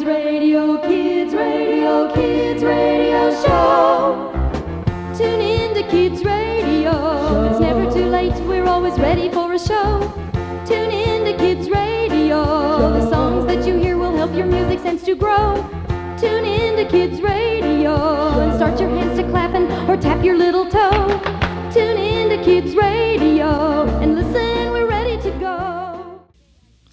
Radio, Kids Radio, Kids Radio Show. Tune in to Kids Radio. It's never too late, we're always ready for a show. Tune in to Kids Radio. The songs that you hear will help your music sense to grow. Tune in to Kids Radio and start your hands to clapping or tap your little toe. Tune in to Kids Radio and listen, we're ready to go.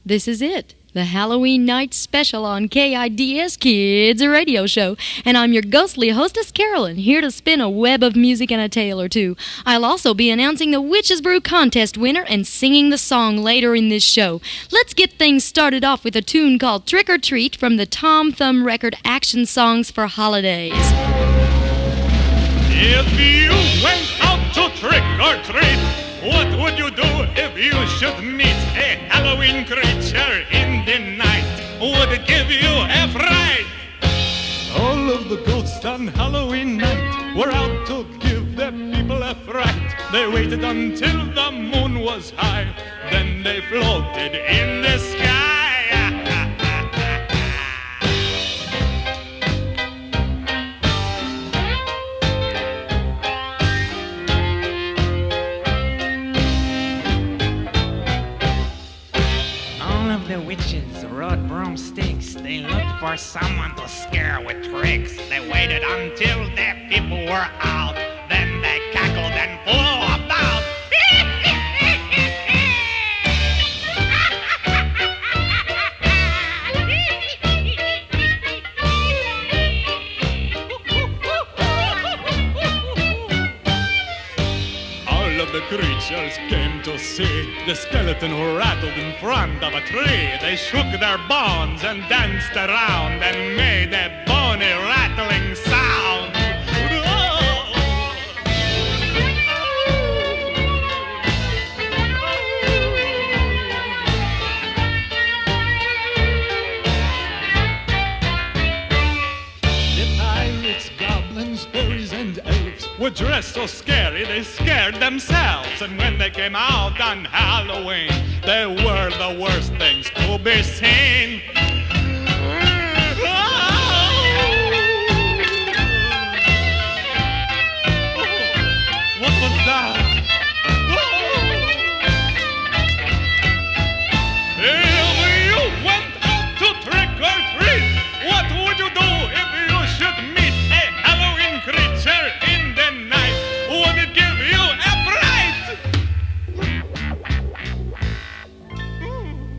This is it, the Halloween night special on KIDS Kids Radio Show. And I'm your ghostly hostess, Carolyn, here to spin a web of music and a tale or two. I'll also be announcing the Witch's Brew contest winner and singing the song later in this show. Let's get things started off with a tune called Trick or Treat from the Tom Thumb record Action Songs for Holidays. If you went out to trick or treat, what would you do if you should meet a Halloween creature in the night? Would it give you a fright? All of the ghosts on Halloween night were out to give the people a fright. They waited until the moon was high, then they floated in the sky. The witches rode broomsticks. They looked for someone to scare with tricks. They waited until the people were out. Then they cackled and flew about. All of the creatures came to see the skeleton who rattled in front of a tree. They shook their bones and danced around and made a bony rattling sound. The pirates, goblins, fairies, and elves were dressed so scary they scared themselves. And when they came out on Halloween, they were the worst things to be seen. What was that? If you went out to trick or treat, what would you do if you should meet a Halloween creature in the night? Would it give you a fright?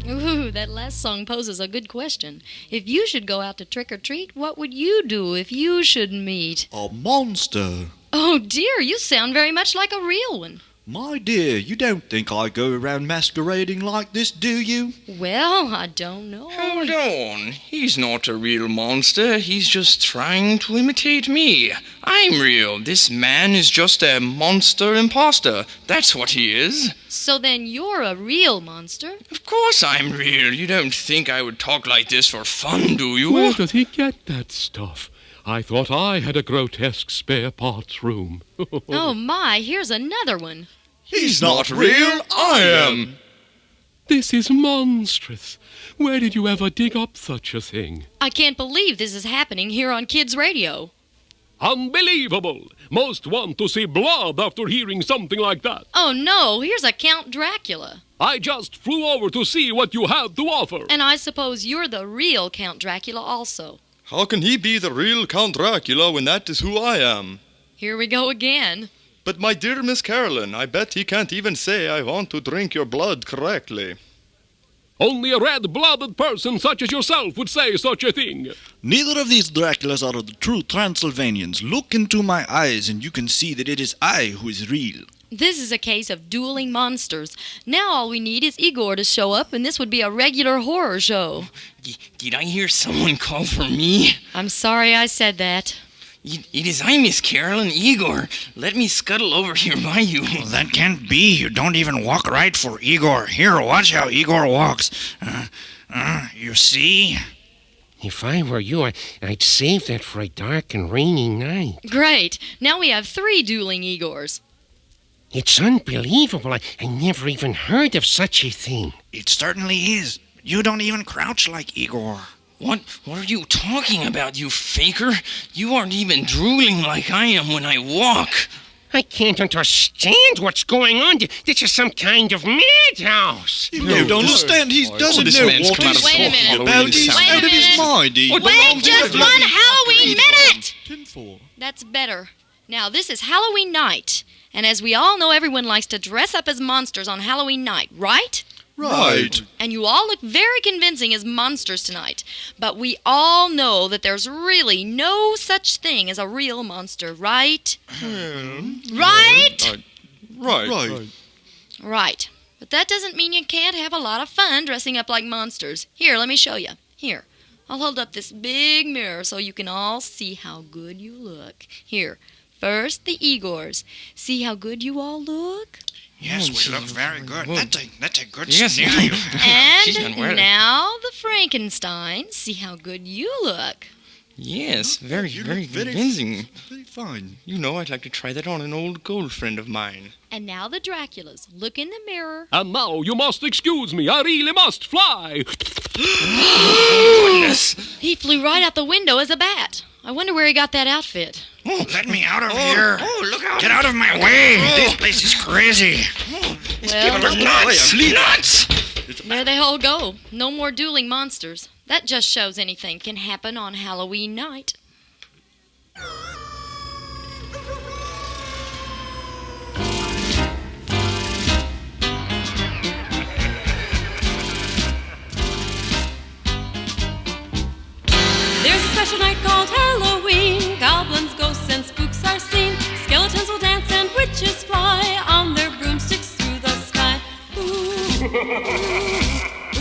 Ooh, that last song poses a good question. If you should go out to trick or treat, what would you do if you should meet a monster? Oh dear, you sound very much like a real one. My dear, you don't think I go around masquerading like this, do you? Well, I don't know. Hold on. He's not a real monster. He's just trying to imitate me. I'm real. This man is just a monster imposter. That's what he is. So then you're a real monster? Of course I'm real. You don't think I would talk like this for fun, do you? Where does he get that stuff? I thought I had a grotesque spare parts room. Oh my, here's another one. He's not real, I am. This is monstrous. Where did you ever dig up such a thing? I can't believe this is happening here on Kids Radio. Unbelievable! Most want to see blood after hearing something like that. Oh no, here's a Count Dracula. I just flew over to see what you had to offer. And I suppose you're the real Count Dracula also. How can he be the real Count Dracula when that is who I am? Here we go again. But my dear Miss Carolyn, I bet he can't even say I want to drink your blood correctly. Only a red-blooded person such as yourself would say such a thing. Neither of these Draculas are the true Transylvanians. Look into my eyes and you can see that it is I who is real. This is a case of dueling monsters. Now all we need is Igor to show up, and this would be a regular horror show. Did I hear someone call for me? I'm sorry I said that. It is I, Miss Carolyn, Igor. Let me scuttle over here by you. Well, that can't be. You don't even walk right for Igor. Here, watch how Igor walks. You see? If I were you, I'd save that for a dark and rainy night. Great. Now we have 3 dueling Igors. It's unbelievable. I never even heard of such a thing. It certainly is. You don't even crouch like Igor. What are you talking about, you faker? You aren't even drooling like I am when I walk. I can't understand what's going on. This is some kind of madhouse. You don't understand. He doesn't this know man's what come out he's of Wait a talking minute. about. He's Wait a out of his minute. mind. Wait just one Halloween minute! Tinfoil. That's better. Now, this is Halloween night, and as we all know, everyone likes to dress up as monsters on Halloween night, right? Right. And you all look very convincing as monsters tonight. But we all know that there's really no such thing as a real monster, right? Right? Right. Right. But that doesn't mean you can't have a lot of fun dressing up like monsters. Here, let me show you. Here. I'll hold up this big mirror so you can all see how good you look. Here. First, the Igors. See how good you all look? Yes, we look very good. That's a good Yes. scenario. She's gonna wear And it. now the Frankensteins. See how good you look. Yes, very You look convincing. Very fine. You know, I'd like to try that on an old girlfriend of mine. And now the Draculas. Look in the mirror. And now you must excuse me. I really must fly. Goodness! He flew right out the window as a bat. I wonder where he got that outfit. Oh, let me out of here. Look out. Get out of my way. This place is crazy. Well, Nuts! there they all go. No more dueling monsters. That just shows anything can happen on Halloween night. There's a special night called Halloween. Goblins, ghosts, and spooks are seen. Skeletons will dance and witches fly on their broomsticks through the sky. Ooh,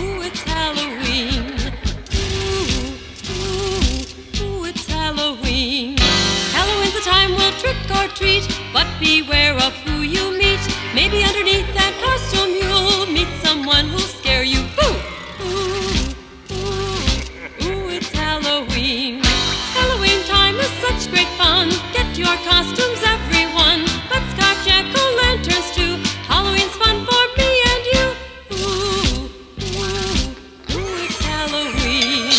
ooh, it's Halloween. Ooh, it's Halloween. Halloween's the time we'll trick or treat, but beware of who you meet. Maybe underneath that costume you'll meet someone who'll scare you. Boo! Ooh, it's Halloween. Halloween time is such great fun. Get your costumes, everyone. Let's carve jack-o'-lanterns too. Halloween's fun for me and you. Ooh, it's Halloween.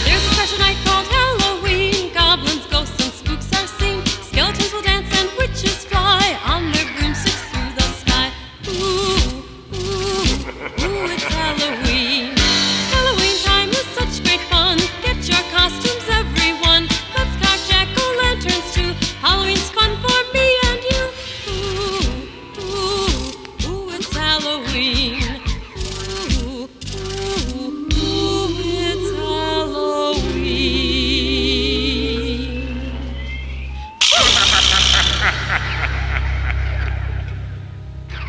There's a special night called Halloween. Goblins, ghosts, and spooks are seen. Skeletons will dance and witches fly on their broomsticks through the sky. Ooh, it's Halloween. Halloween time is such great fun. Get your costumes, everyone. Let's carve jack-o'-lanterns too. Halloween's fun for me and you. Ooh, it's Halloween. Ooh, it's Halloween.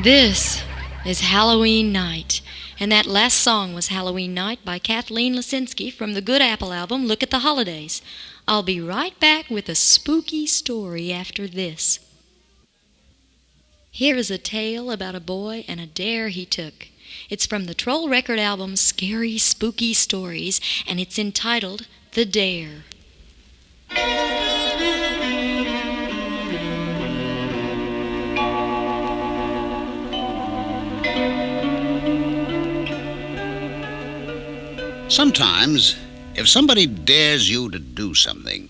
This is Halloween Night. And that last song was Halloween Night by Kathleen Lisinski from the Good Apple album, Look at the Holidays. I'll be right back with a spooky story after this. Here is a tale about a boy and a dare he took. It's from the Troll Record album, Scary Spooky Stories, and it's entitled The Dare. Sometimes, if somebody dares you to do something,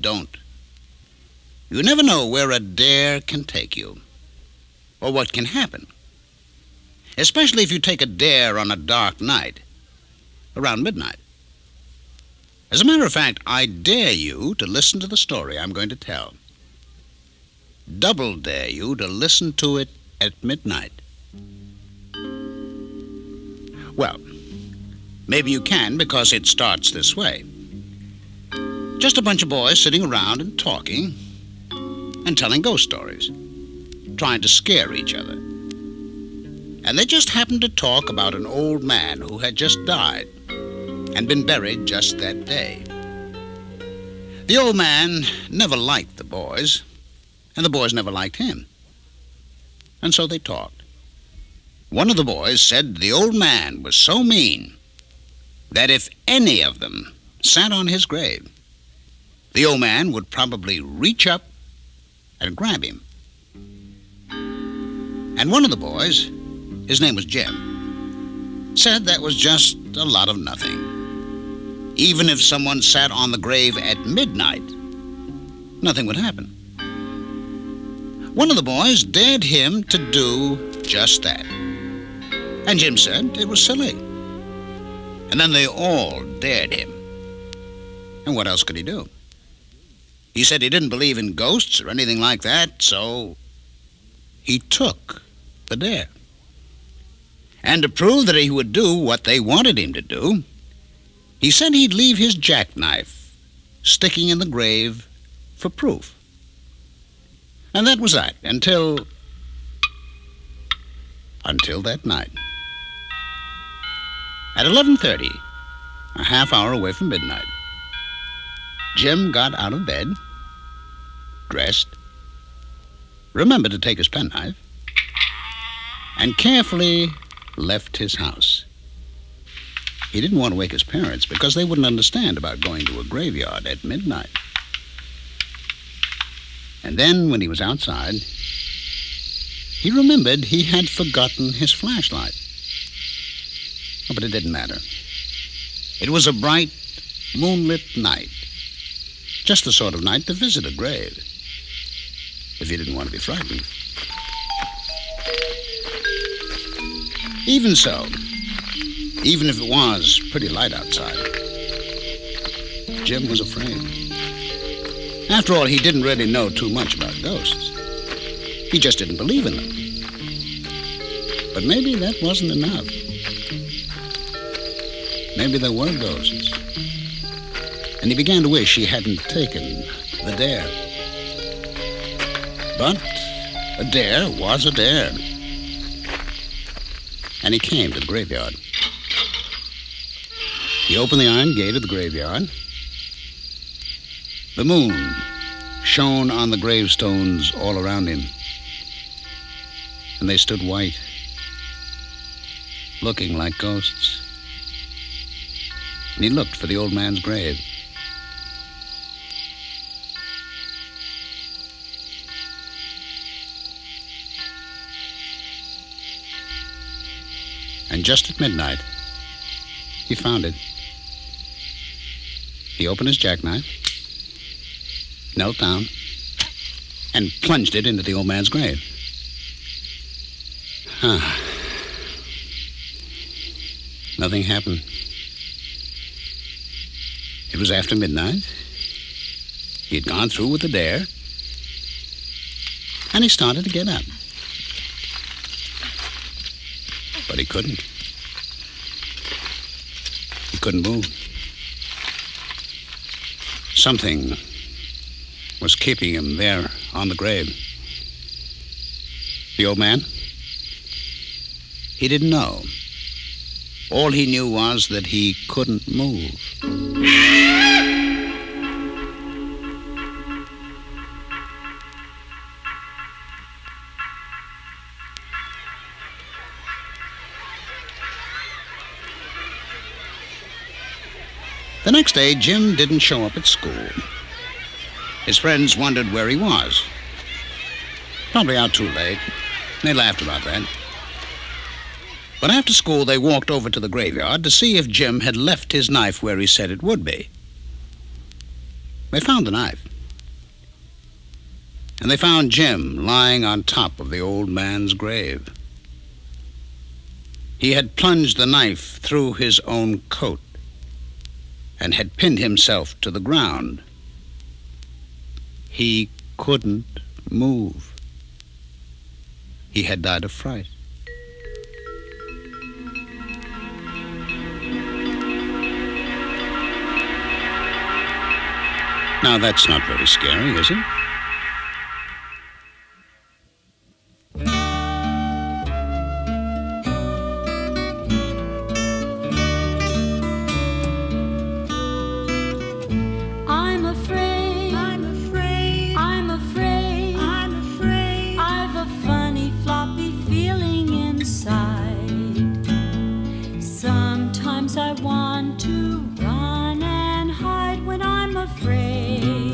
don't. You never know where a dare can take you, or what can happen. Especially if you take a dare on a dark night, around midnight. As a matter of fact, I dare you to listen to the story I'm going to tell. Double dare you to listen to it at midnight. Well, maybe you can, because it starts this way. Just a bunch of boys sitting around and talking and telling ghost stories, trying to scare each other. And they just happened to talk about an old man who had just died and been buried just that day. The old man never liked the boys, and the boys never liked him. And so they talked. One of the boys said the old man was so mean that if any of them sat on his grave, the old man would probably reach up and grab him. And one of the boys, his name was Jim, said that was just a lot of nothing. Even if someone sat on the grave at midnight, nothing would happen. One of the boys dared him to do just that. And Jim said it was silly. And then they all dared him. And what else could he do? He said he didn't believe in ghosts or anything like that, so he took the dare. And to prove that he would do what they wanted him to do, he said he'd leave his jackknife sticking in the grave for proof. And that was that, until that night. At 11:30, a half hour away from midnight, Jim got out of bed, dressed, remembered to take his penknife, and carefully left his house. He didn't want to wake his parents because they wouldn't understand about going to a graveyard at midnight. And then, when he was outside, he remembered he had forgotten his flashlight. Oh, but it didn't matter. It was a bright, moonlit night. Just the sort of night to visit a grave, if you didn't want to be frightened. Even so, even if it was pretty light outside, Jim was afraid. After all, he didn't really know too much about ghosts. He just didn't believe in them. But maybe that wasn't enough. Maybe there were ghosts. And he began to wish he hadn't taken the dare. But a dare was a dare. And he came to the graveyard. He opened the iron gate of the graveyard. The moon shone on the gravestones all around him. And they stood white, looking like ghosts. And he looked for the old man's grave. And just at midnight, he found it. He opened his jackknife, knelt down, and plunged it into the old man's grave. Nothing happened. It was after midnight. He had gone through with the dare, and he started to get up. But he couldn't. He couldn't move. Something was keeping him there on the grave. The old man? He didn't know. All he knew was that he couldn't move. The next day, Jim didn't show up at school. His friends wondered where he was. Probably out too late. They laughed about that. But after school, they walked over to the graveyard to see if Jim had left his knife where he said it would be. They found the knife. And they found Jim lying on top of the old man's grave. He had plunged the knife through his own coat and had pinned himself to the ground. He couldn't move. He had died of fright. Now, that's not very scary, is it? Sometimes I want to run and hide when I'm afraid.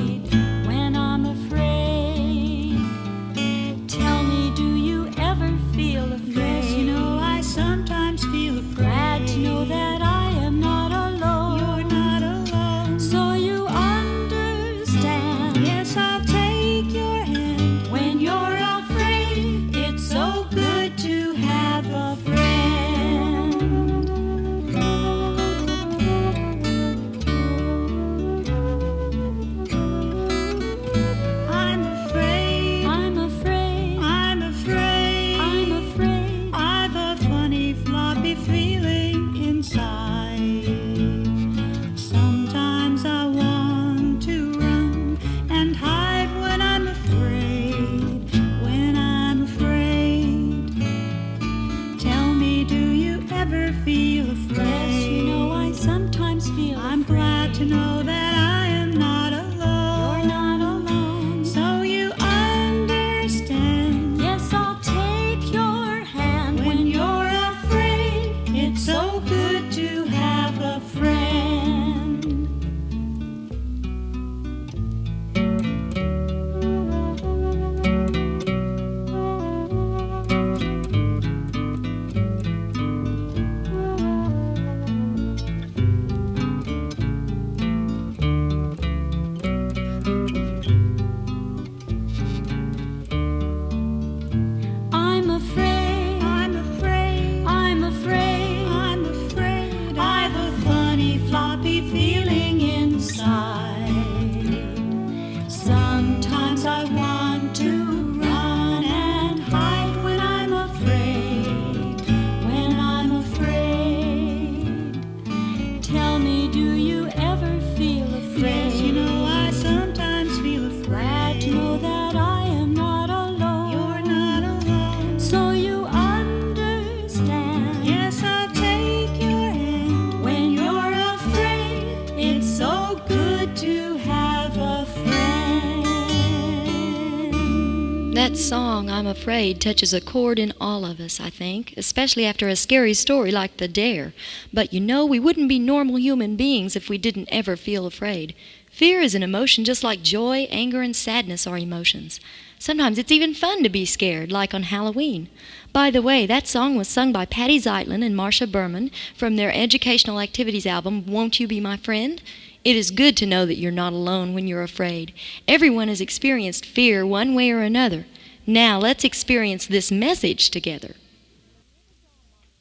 That song, I'm afraid, touches a chord in all of us, I think, especially after a scary story like The Dare. But you know, we wouldn't be normal human beings if we didn't ever feel afraid. Fear is an emotion just like joy, anger, and sadness are emotions. Sometimes it's even fun to be scared, like on Halloween. By the way, that song was sung by Patty Zeitlin and Marsha Berman from their educational activities album, Won't You Be My Friend? It is good to know that you're not alone when you're afraid. Everyone has experienced fear one way or another. Now let's experience this message together.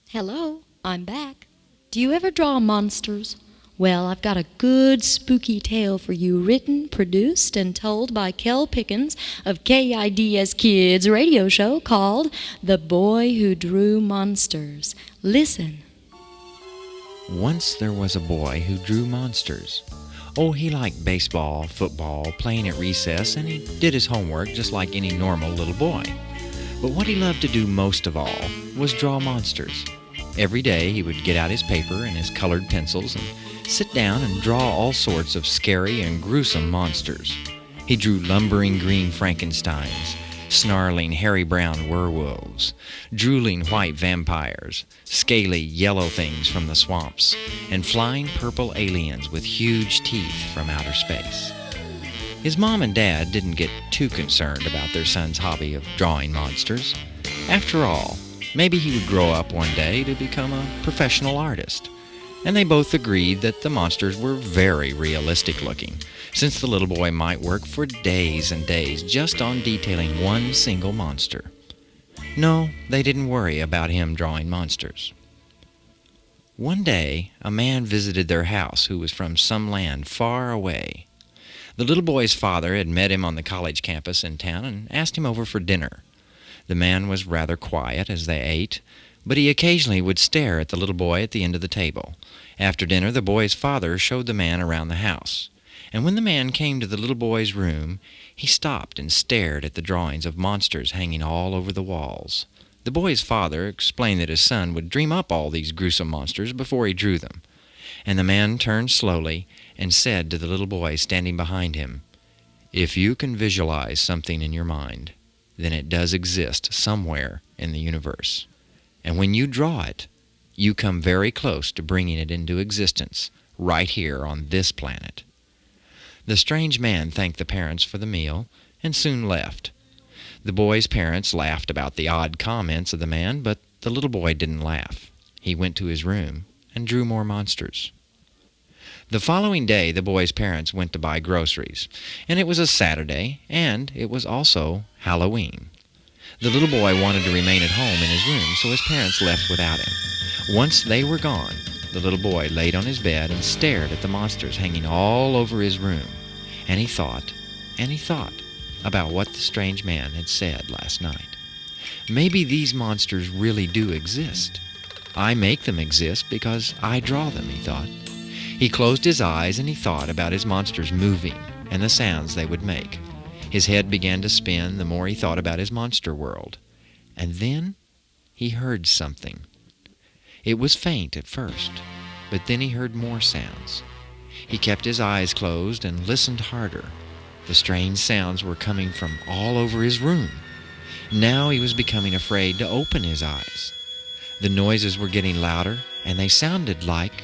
Hello, I'm back. Do you ever draw monsters? Well, I've got a good spooky tale for you, written, produced, and told by Kel Pickens of KIDS Kids radio show called The Boy Who Drew Monsters. Listen. Once there was a boy who drew monsters. Oh, he liked baseball, football, playing at recess, and he did his homework just like any normal little boy. But what he loved to do most of all was draw monsters. Every day he would get out his paper and his colored pencils and sit down and draw all sorts of scary and gruesome monsters. He drew lumbering green Frankensteins, snarling hairy brown werewolves, drooling white vampires, scaly yellow things from the swamps, and flying purple aliens with huge teeth from outer space. His mom and dad didn't get too concerned about their son's hobby of drawing monsters. After all, maybe he would grow up one day to become a professional artist. And they both agreed that the monsters were very realistic looking, since the little boy might work for days and days just on detailing one single monster. No, they didn't worry about him drawing monsters. One day, a man visited their house who was from some land far away. The little boy's father had met him on the college campus in town and asked him over for dinner. The man was rather quiet as they ate, but he occasionally would stare at the little boy at the end of the table. After dinner, the boy's father showed the man around the house. And when the man came to the little boy's room, he stopped and stared at the drawings of monsters hanging all over the walls. The boy's father explained that his son would dream up all these gruesome monsters before he drew them. And the man turned slowly and said to the little boy standing behind him, "If you can visualize something in your mind, then it does exist somewhere in the universe. And when you draw it, you come very close to bringing it into existence right here on this planet." The strange man thanked the parents for the meal and soon left. The boy's parents laughed about the odd comments of the man, but the little boy didn't laugh. He went to his room and drew more monsters. The following day, the boy's parents went to buy groceries, and it was a Saturday, and it was also Halloween. The little boy wanted to remain at home in his room, so his parents left without him. Once they were gone, the little boy laid on his bed and stared at the monsters hanging all over his room. And he thought about what the strange man had said last night. Maybe these monsters really do exist. I make them exist because I draw them, he thought. He closed his eyes and he thought about his monsters moving and the sounds they would make. His head began to spin the more he thought about his monster world. And then he heard something. It was faint at first, but then he heard more sounds. He kept his eyes closed and listened harder. The strange sounds were coming from all over his room. Now he was becoming afraid to open his eyes. The noises were getting louder, and they sounded like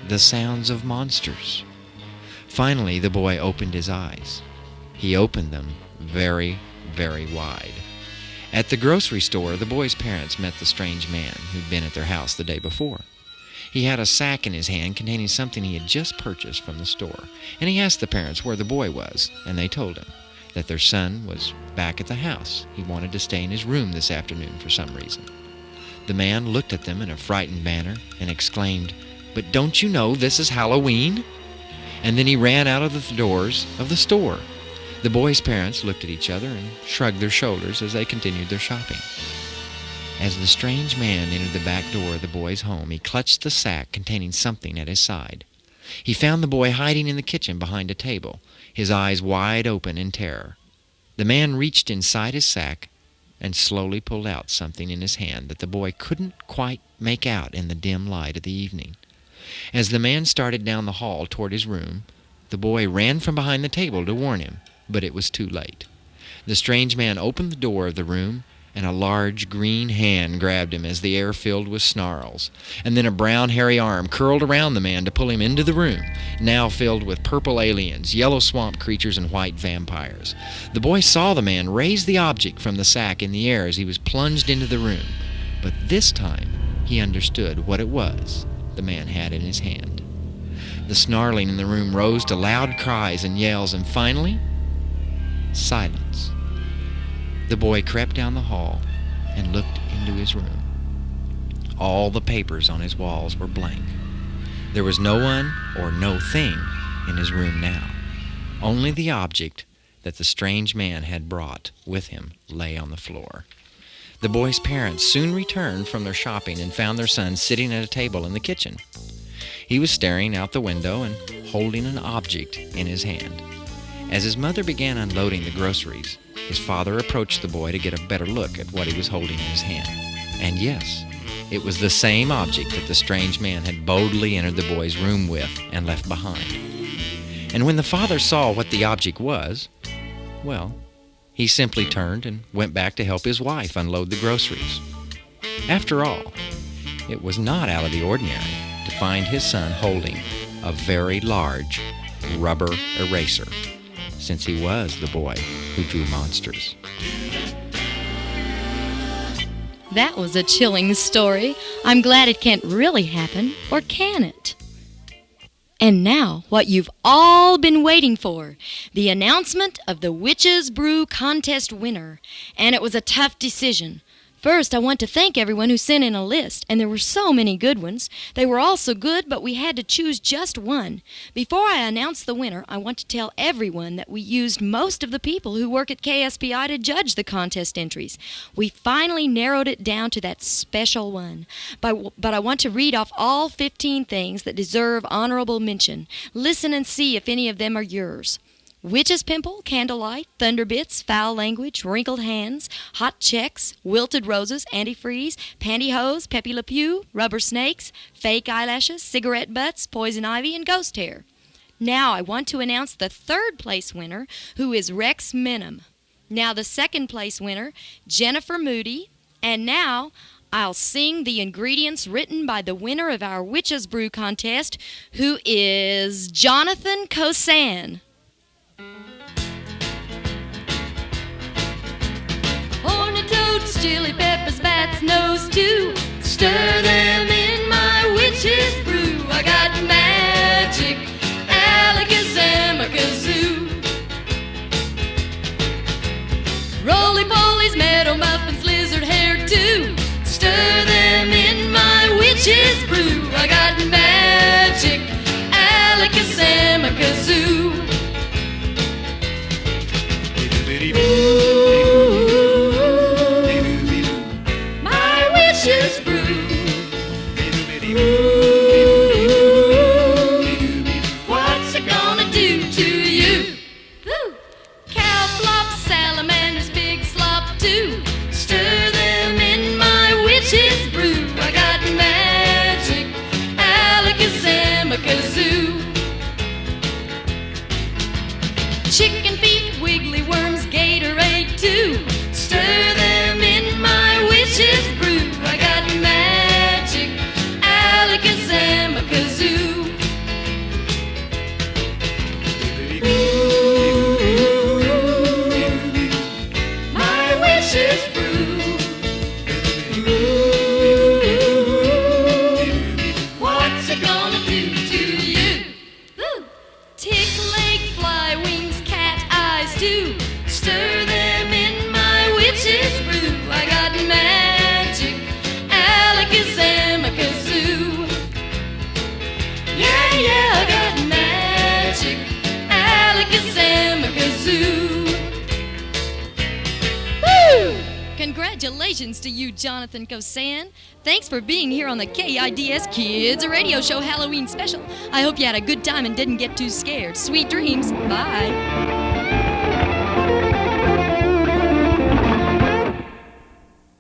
the sounds of monsters. Finally, the boy opened his eyes. He opened them very, very wide. At the grocery store, the boy's parents met the strange man who'd been at their house the day before. He had a sack in his hand containing something he had just purchased from the store, and he asked the parents where the boy was, and they told him that their son was back at the house. He wanted to stay in his room this afternoon for some reason. The man looked at them in a frightened manner and exclaimed, "But don't you know this is Halloween?" And then he ran out of the doors of the store. The boy's parents looked at each other and shrugged their shoulders as they continued their shopping. As the strange man entered the back door of the boy's home, he clutched the sack containing something at his side. He found the boy hiding in the kitchen behind a table, his eyes wide open in terror. The man reached inside his sack and slowly pulled out something in his hand that the boy couldn't quite make out in the dim light of the evening. As the man started down the hall toward his room, the boy ran from behind the table to warn him, but it was too late. The strange man opened the door of the room, and a large green hand grabbed him as the air filled with snarls. And then a brown hairy arm curled around the man to pull him into the room, now filled with purple aliens, yellow swamp creatures, and white vampires. The boy saw the man raise the object from the sack in the air as he was plunged into the room. But this time he understood what it was the man had in his hand. The snarling in the room rose to loud cries and yells, and finally, silence. The boy crept down the hall and looked into his room. All the papers on his walls were blank. There was no one or no thing in his room now. Only the object that the strange man had brought with him lay on the floor. The boy's parents soon returned from their shopping and found their son sitting at a table in the kitchen. He was staring out the window and holding an object in his hand. As his mother began unloading the groceries, his father approached the boy to get a better look at what he was holding in his hand. And yes, it was the same object that the strange man had boldly entered the boy's room with and left behind. And when the father saw what the object was, well, he simply turned and went back to help his wife unload the groceries. After all, it was not out of the ordinary to find his son holding a very large rubber eraser, since he was the boy who drew monsters. That was a chilling story. I'm glad it can't really happen, or can it? And now, what you've all been waiting for, the announcement of the Witch's Brew Contest winner. And it was a tough decision. First, I want to thank everyone who sent in a list, and there were so many good ones. They were all so good, but we had to choose just one. Before I announce the winner, I want to tell everyone that we used most of the people who work at KSPI to judge the contest entries. We finally narrowed it down to that special one. But I want to read off all 15 things that deserve honorable mention. Listen and see if any of them are yours. Witch's Pimple, Candlelight, Thunderbits, Foul Language, Wrinkled Hands, Hot Checks, Wilted Roses, Antifreeze, Pantyhose, Pepe Le Pew, Rubber Snakes, Fake Eyelashes, Cigarette Butts, Poison Ivy, and Ghost Hair. Now I want to announce the third place winner, who is Rex Minham. Now the second place winner, Jennifer Moody. And now I'll sing the ingredients written by the winner of our Witch's Brew contest, who is Jonathan Kosan. Horny toads, chili peppers, bats, nose too. Stir them in my witch's brew. I got magic, alakazam-a-kazoo. Roly-polies, meadow muffins, lizard hair too. Stir them in my witch's brew. I got magic, alakazam-a-kazoo. Witch's brew. What's it gonna do to you? Woo. Cow flops, salamanders, big slop too. Stir them in my witch's brew. I got magic, alakazam-a-kazoo. Chicken feet, wiggly worms, Gatorade too. Stir them in my witch's brew. I got magic, alakazam-a-kazoo. My witch's brew. What's it gonna do to you? Tick leg, fly wings, cat eyes too. Stir them in my witch's brew. I got magic, alakazam-a-kazoo. Yeah, yeah, I got magic, alakazam-a-kazoo. Woo! Congratulations to you, Jonathan Kosan. Thanks for being here on the KIDS Kids Radio Show Halloween Special. I hope you had a good time and didn't get too scared. Sweet dreams. Bye.